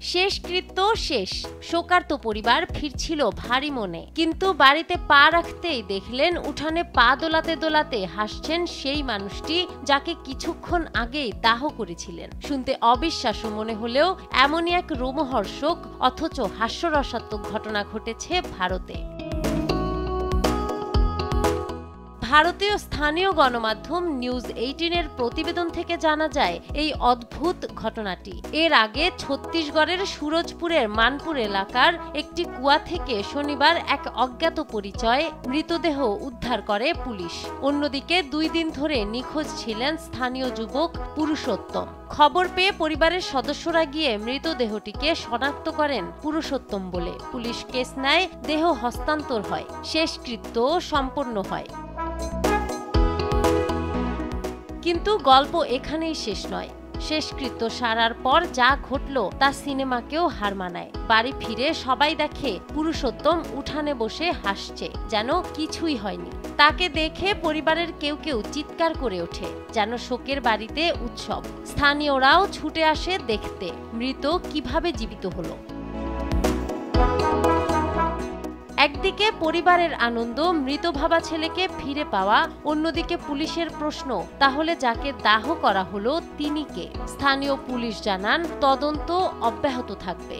শেষকৃত্য শেষ। শোকার্ত পরিবার ফিরছিল ভারী মনে, কিন্তু বাড়িতে পা রাখতেই দেখলেন উঠানে পা দোলাতে দোলাতে হাসছেন সেই মানুষটি যাকে কিছুক্ষণ আগেই দাহ করেছিলেন। শুনতে অবিশ্বাস্য মনে হলেও এমনই এক রোমহর্ষক অথচ হাস্যরসাত্মক ঘটনা ঘটেছে ভারতে। ভারতীয় স্থানীয় গণমাধ্যম নিউজ 18-এর প্রতিবেদন থেকে জানা যায় এই অদ্ভুত ঘটনাটি। এর আগে ছত্তিশগড়ের সুরজপুরের মানপুর এলাকার একটি কুয়া থেকে শনিবার এক অজ্ঞাত পরিচয় মৃতদেহ উদ্ধার করে পুলিশ। অন্যদিকে 2 দিন ধরে নিখোঁজ ছিলেন স্থানীয় যুবক পুরুষোত্তম। খবর পেয়ে পরিবারের সদস্যরা গিয়ে মৃতদেহটিকে শনাক্ত করেন পুরুষোত্তম বলে। পুলিশ কেস নেয়, দেহ হস্তান্তর হয়, শেষকৃত্য সম্পন্ন হয়। কিন্তু গল্প এখানেই শেষ নয়। শেষকৃত্য সারার পর যা ঘটল তা সিনেমাকেও হার মানায়। বাড়ি ফিরে সবাই দেখে পুরুষোত্তম উঠানে বসে হাসছে, যেন কিছুই হয়নি। তাকে দেখে পরিবারের কেউ কেউ চিৎকার করে ওঠে, যেন শোকের বাড়িতে উৎসব। স্থানীয়রাও ছুটে আসে দেখতে মৃত কিভাবে জীবিত হলো। একদিকে পরিবারের আনন্দ, মৃত ভাবা ছেলেকে ফিরে পাওয়া, অন্যদিকে পুলিশের প্রশ্ন, তাহলে যাকে দাহ করা হলো তিনি কে? স্থানীয় পুলিশ জানান তদন্ত অব্যাহত থাকবে।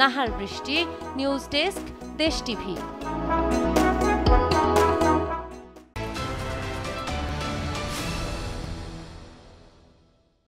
নাহার বৃষ্টি, নিউজ ডেস্ক, দেশ টিভি।